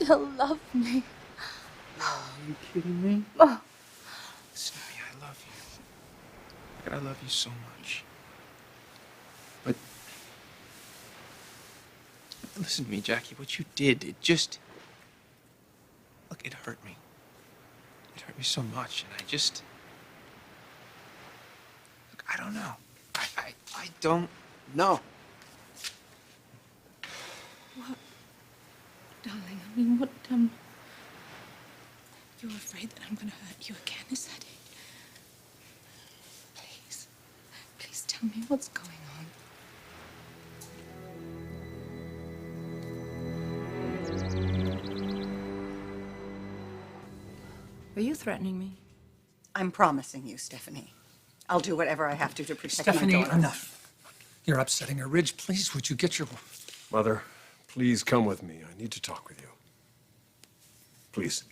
still love me. Are you kidding me? Oh. Listen to me, I love you. I love you so much. But listen to me, Jackie, what you did, it just... Look, it hurt me. It hurt me so much, and I just... Look, I don't know. I don't know. What? Darling, I mean, what, You're afraid that I'm going to hurt you again, is that it? Please. Please tell me what's going on. Are you threatening me? I'm promising you, Stephanie. I'll do whatever I have to protect Stephanie, my daughter. enough. You're upsetting her. Ridge, please, would you get your... Mother, please come with me. I need to talk with you. Please.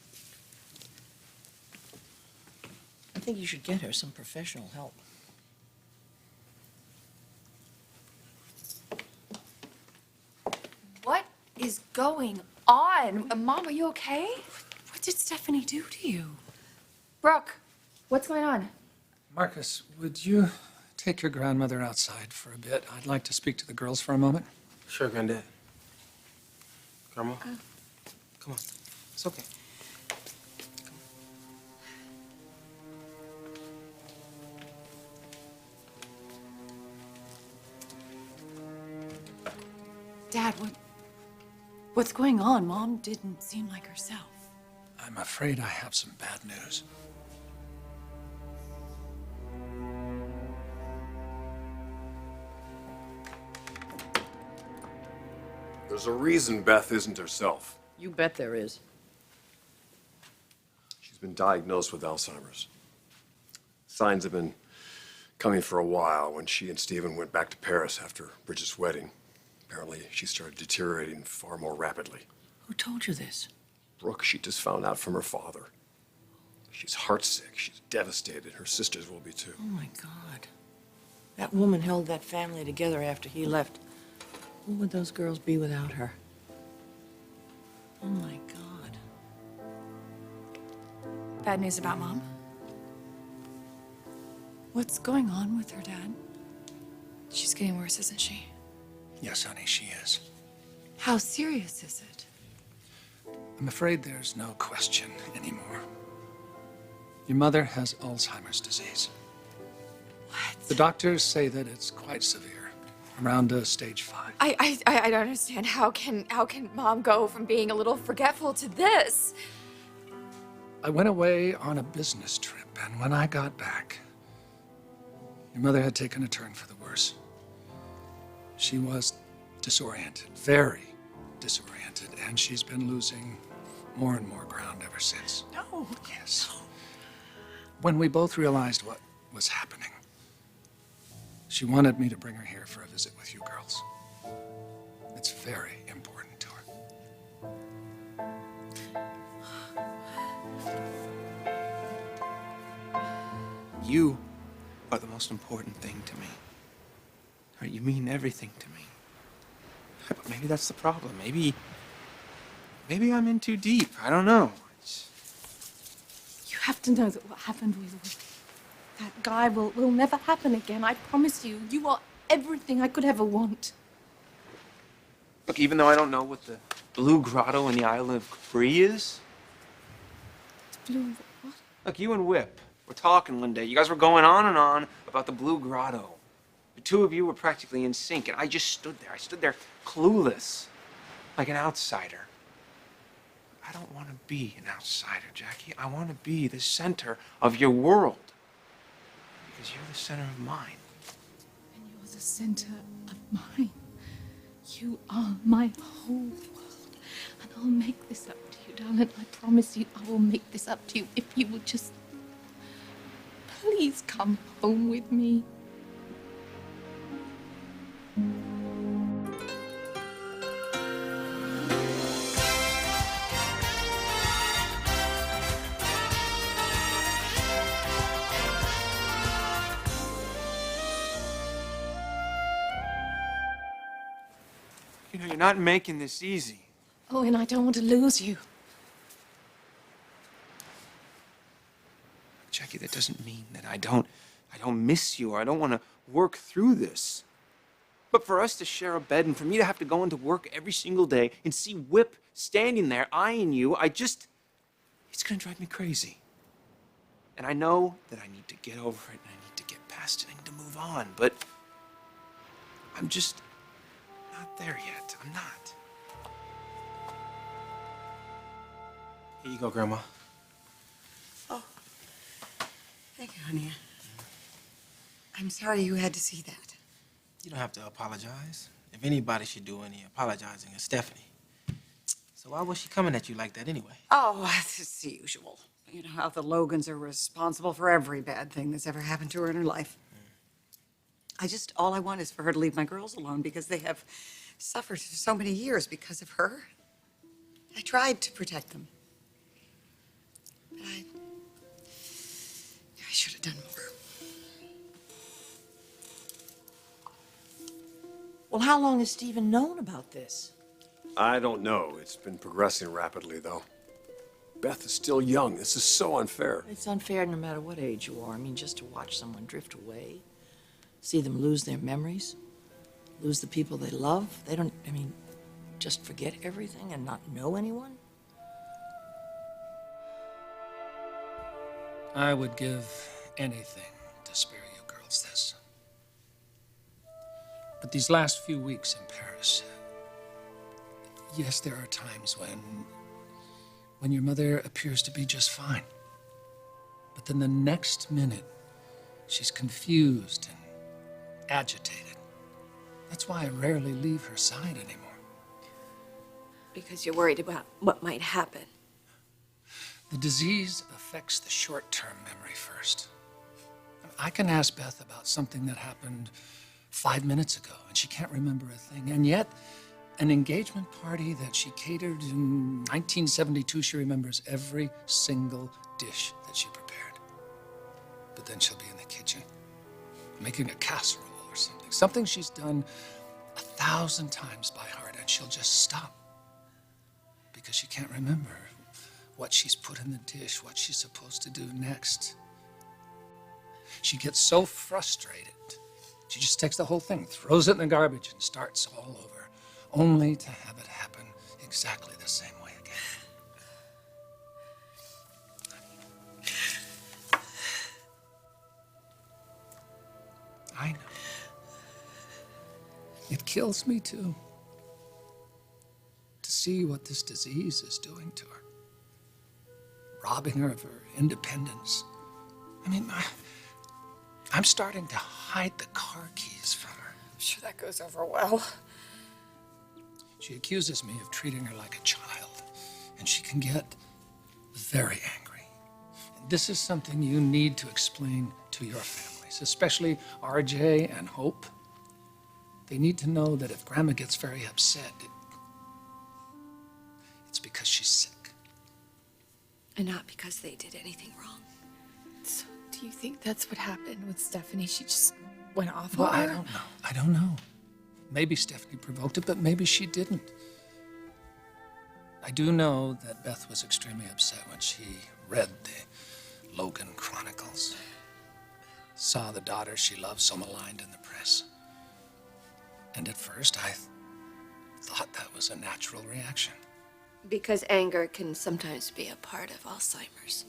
I think you should get her some professional help. What is going on? Mom, are you okay? What did Stephanie do to you? Brooke, what's going on? Marcus, would you take your grandmother outside for a bit? I'd like to speak to the girls for a moment. Sure, Granddad. Grandma? Come on. It's okay. Dad, what's going on? Mom didn't seem like herself. I'm afraid I have some bad news. There's a reason Beth isn't herself. You bet there is. She's been diagnosed with Alzheimer's. Signs have been coming for a while. When she and Stephen went back to Paris after Bridget's wedding, apparently she started deteriorating far more rapidly. Who told you this? Brooke, she just found out from her father. She's heartsick. She's devastated. Her sisters will be too. Oh, my God. That woman held that family together after he left. Who would those girls be without her? Oh, my God. Bad news about Mom? What's going on with her, Dad? She's getting worse, isn't she? Yes, honey, she is. How serious is it? I'm afraid there's no question anymore. Your mother has Alzheimer's disease. What? The doctors say that it's quite severe, around stage 5. I don't understand. How can Mom go from being a little forgetful to this? I went away on a business trip, and when I got back, your mother had taken a turn for the worse. She was disoriented, very disoriented, and she's been losing more and more ground ever since. No. Yes. When we both realized what was happening, she wanted me to bring her here for a visit with you girls. It's very important to her. You are the most important thing to me. Right? You mean everything to me. But maybe that's the problem. Maybe I'm in too deep. I don't know. You have to know that what happened with that guy will never happen again. I promise you. You are everything I could ever want. Look, even though I don't know what the Blue Grotto in the island of Capri is. Blue what? Look, you and Whip were talking one day. You guys were going on and on about the Blue Grotto. The two of you were practically in sync, and I just stood there. I stood there clueless, like an outsider. I don't want to be an outsider, Jackie. I want to be the center of your world. Because you're the center of mine. And you're the center of mine. You are my whole world. And I'll make this up to you, darling. I promise you I will make this up to you if you will just... Please come home with me. You know, you're not making this easy. Owen, I don't want to lose you. Jackie, that doesn't mean that I don't miss you or I don't want to work through this. But for us to share a bed and for me to have to go into work every single day and see Whip standing there eyeing you, it's gonna drive me crazy. And I know that I need to get over it and I need to get past it. I need to move on, but I'm just not there yet. I'm not. Here you go, Grandma. Oh, thank you, honey. I'm sorry you had to see that. You don't have to apologize. If anybody should do any apologizing, it's Stephanie. So why was she coming at you like that anyway? Oh, it's the usual. You know how the Logans are responsible for every bad thing that's ever happened to her in her life. All I want is for her to leave my girls alone because they have suffered for so many years because of her. I tried to protect them. But I should have done more. Well, how long has Stephen known about this? I don't know. It's been progressing rapidly, though. Beth is still young. This is so unfair. It's unfair no matter what age you are. I mean, just to watch someone drift away, see them lose their memories, lose the people they love. Just forget everything and not know anyone. I would give anything to spare you girls this. But these last few weeks in Paris, yes, there are times when your mother appears to be just fine. But then the next minute, she's confused and agitated. That's why I rarely leave her side anymore. Because you're worried about what might happen. The disease affects the short-term memory first. I can ask Beth about something that happened 5 minutes ago, and she can't remember a thing. And yet, an engagement party that she catered in 1972, she remembers every single dish that she prepared. But then she'll be in the kitchen, making a casserole or something she's done 1,000 times by heart, and she'll just stop because she can't remember what she's put in the dish, what she's supposed to do next. She gets so frustrated, she just takes the whole thing, throws it in the garbage, and starts all over, only to have it happen exactly the same way again. I know. It kills me too, to see what this disease is doing to her, robbing her of her independence. I'm starting to hide the car keys from her. I'm sure that goes over well. She accuses me of treating her like a child, and she can get very angry. And this is something you need to explain to your families, especially RJ and Hope. They need to know that if Grandma gets very upset, it's because she's sick. And not because they did anything wrong. So, do you think that's what happened with Stephanie? She just went off Well, on her? I don't know. Maybe Stephanie provoked it, but maybe she didn't. I do know that Beth was extremely upset when she read the Logan Chronicles, saw the daughter she loved so maligned in the press. And at first, I thought that was a natural reaction. Because anger can sometimes be a part of Alzheimer's.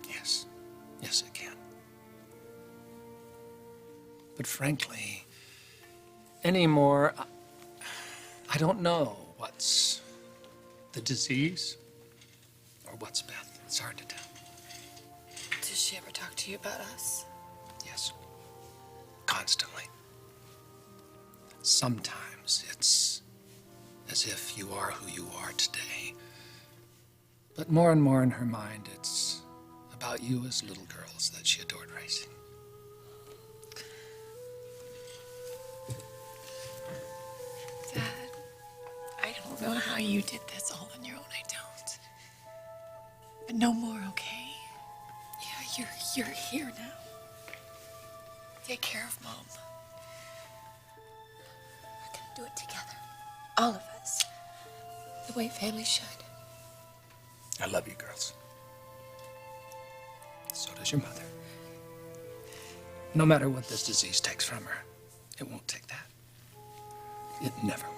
Yes. Yes, it can. But frankly, anymore, I don't know what's the disease or what's Beth. It's hard to tell. Does she ever talk to you about us? Yes. Constantly. Sometimes it's as if you are who you are today. But more and more in her mind, it's about you as little girls that she adored raising. Dad, I don't know how you did this all on your own. I don't. But no more, okay? Yeah, you're here now. Take care of Mom. We're gonna do it together. All of us. The way families should. I love you, girls. So does your mother. No matter what this disease takes from her, it won't take that. It never will.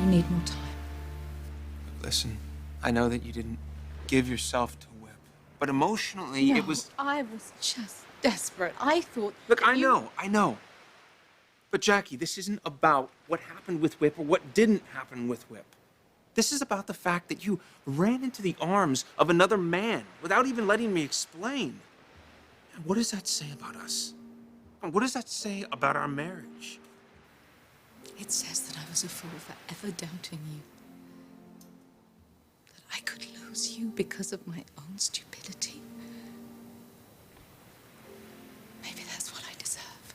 You need more time. Listen, I know that you didn't give yourself to Whip, but emotionally No, it was. I was just desperate. I thought. Look, that I know. But Jackie, this isn't about what happened with Whip or what didn't happen with Whip. This is about the fact that you ran into the arms of another man without even letting me explain. And what does that say about us? And what does that say about our marriage? It says that I was a fool for ever doubting you. That I could lose you because of my own stupidity. Maybe that's what I deserve.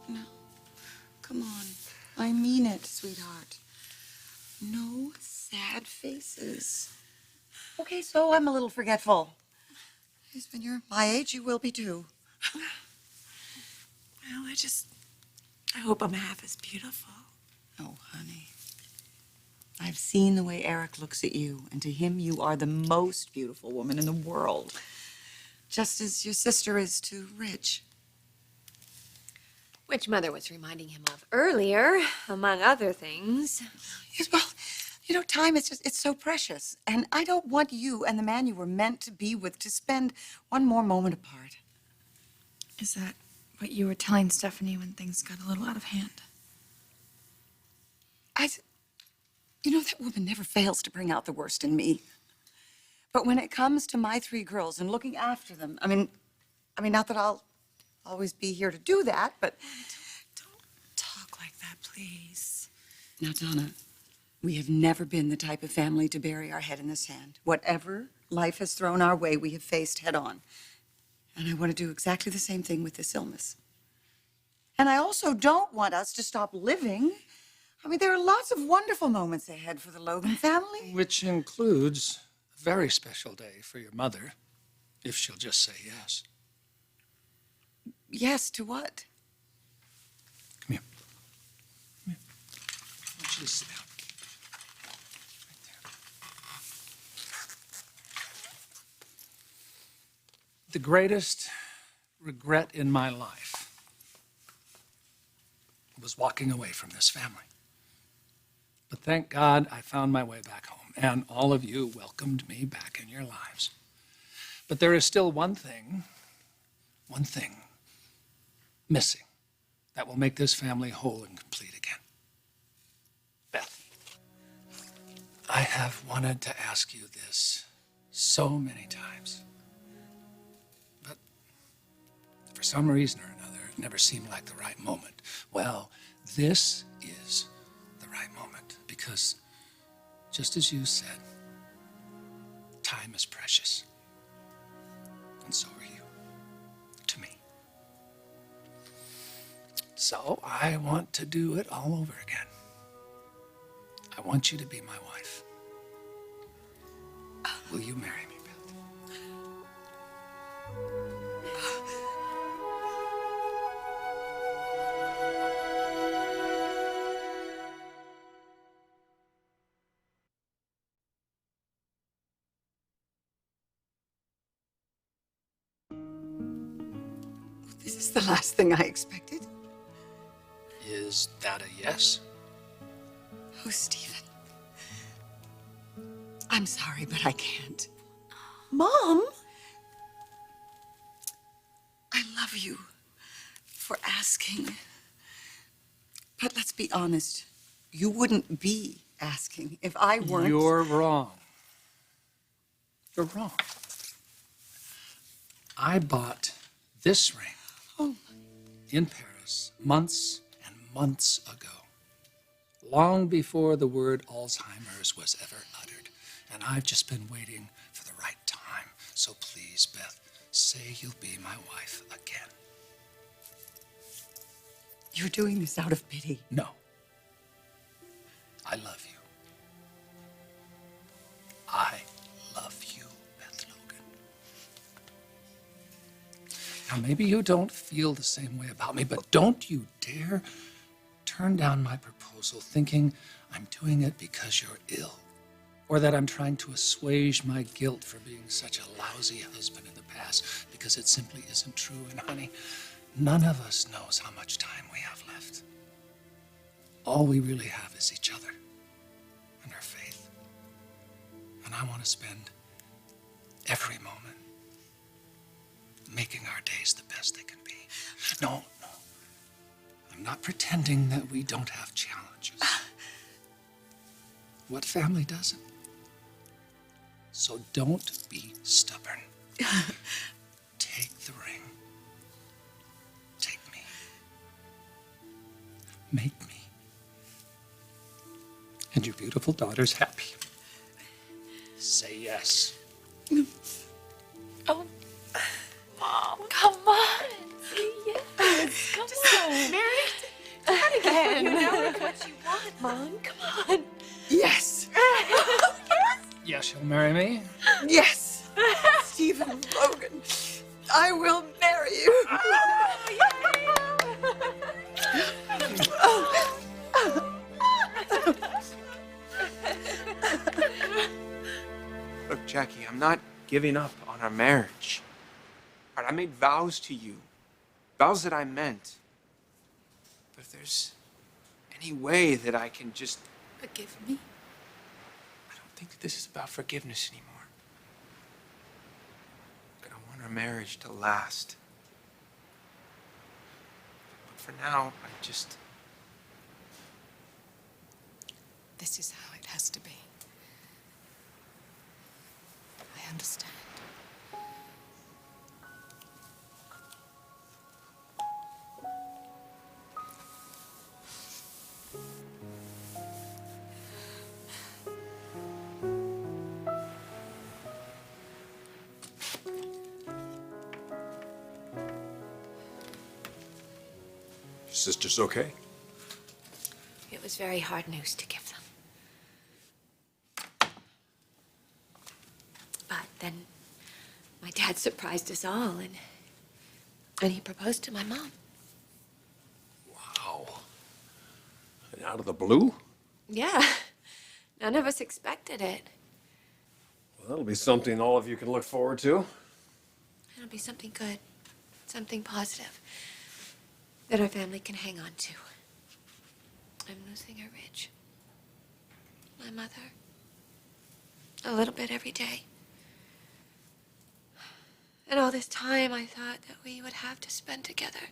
No. Come on. I mean it, sweetheart. No sad faces. Okay, so I'm a little forgetful. Yes, when you're my age, you will be too. Well, I hope I'm half as beautiful. Oh, honey. I've seen the way Eric looks at you, and to him, you are the most beautiful woman in the world. Just as your sister is to Rich. Which Mother was reminding him of earlier, among other things. Yes, well, you know, time is it's so precious. And I don't want you and the man you were meant to be with to spend one more moment apart. Is that what you were telling Stephanie when things got a little out of hand? You know, that woman never fails to bring out the worst in me. But when it comes to my 3 girls and looking after them, I mean, not that I'll always be here to do that, but... Don't talk like that, please. Now, Donna, we have never been the type of family to bury our head in the sand. Whatever life has thrown our way, we have faced head on. And I want to do exactly the same thing with this illness. And I also don't want us to stop living. I mean, there are lots of wonderful moments ahead for the Logan family. Which includes a very special day for your mother, if she'll just say yes. Yes, to what? Come here. Come here. I want you to sit down. Right there. The greatest regret in my life was walking away from this family. But thank God I found my way back home, and all of you welcomed me back in your lives. But there is still one thing missing that will make this family whole and complete again. Beth, I have wanted to ask you this so many times, but for some reason or another, it never seemed like the right moment. Well, this is the right moment, because just as you said, time is precious, and so are you to me. So I want to do it all over again. I want you to be my wife. Will you marry me, Beth? This is the last thing I expected. Is that a yes? Oh, Stephen. I'm sorry, but I can't. Mom? I love you for asking. But let's be honest. You wouldn't be asking if I weren't. You're wrong. You're wrong. I bought this ring in Paris months and months ago. long before the word Alzheimer's was ever uttered. And I've just been waiting for the right time. So please, Beth, say you'll be my wife again. You're doing this out of pity. No. I love you. I love you, Beth Logan. Now, maybe you don't feel the same way about me, but don't you dare turn down my proposal thinking I'm doing it because you're ill, or that I'm trying to assuage my guilt for being such a lousy husband in the past, because it simply isn't true. And honey, none of us knows how much time we have left. All we really have is each other and our faith. And I want to spend every moment making our days the best they can be. No. I'm not pretending that we don't have challenges. What family doesn't? So don't be stubborn. Take the ring. Take me. Make me and your beautiful daughters happy. Say yes. Oh, Mom, come on. Say yes. Come on. Mary, do that again. You know what you want, Mom. Come on. Yes. Yes, you'll marry me? Yes. Stephen Logan, I will marry you. Look, Jackie, I'm not giving up on our marriage. All right, I made vows to you. Vows that I meant. But if there's any way that I can just... Forgive me. I don't think that this is about forgiveness anymore. But I want our marriage to last. But for now, I just... This is how it has to be. I understand. Your sister's okay? It was very hard news to give them. But then my dad surprised us all, and he proposed to my mom. Wow. And out of the blue? Yeah, none of us expected it. Well, that'll be something all of you can look forward to. It'll be something good, something positive that our family can hang on to. I'm losing her, Rich. My mother. A little bit every day. And all this time, I thought that we would have to spend together.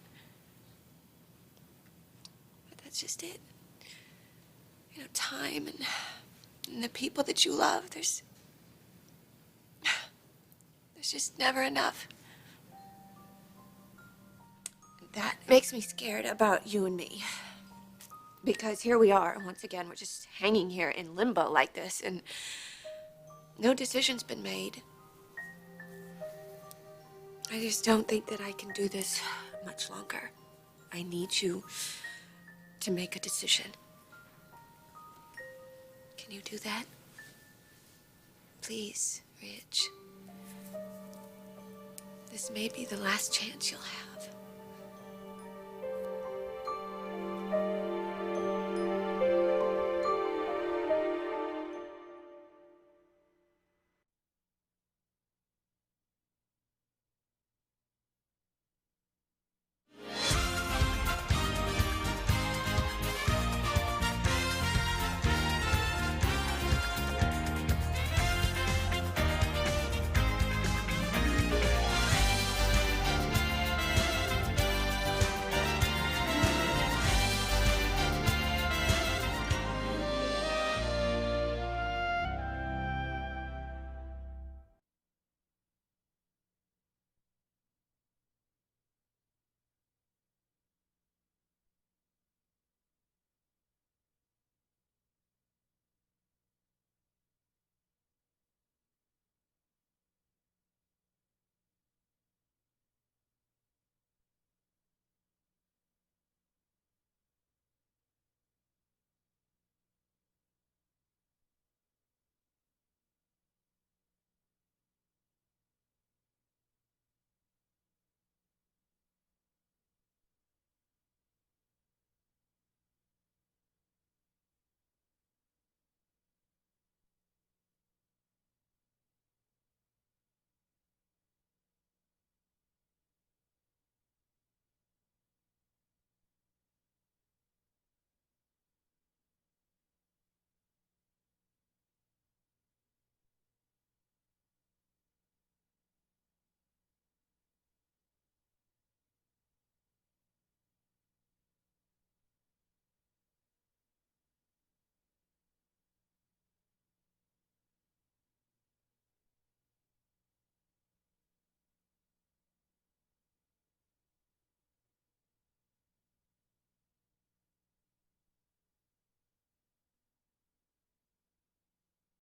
But that's just it. You know, time and the people that you love, there's just never enough. That makes me scared about you and me. Because here we are, once again, we're just hanging here in limbo like this, and no decision's been made. I just don't think that I can do this much longer. I need you to make a decision. Can you do that? Please, Rich. This may be the last chance you'll have.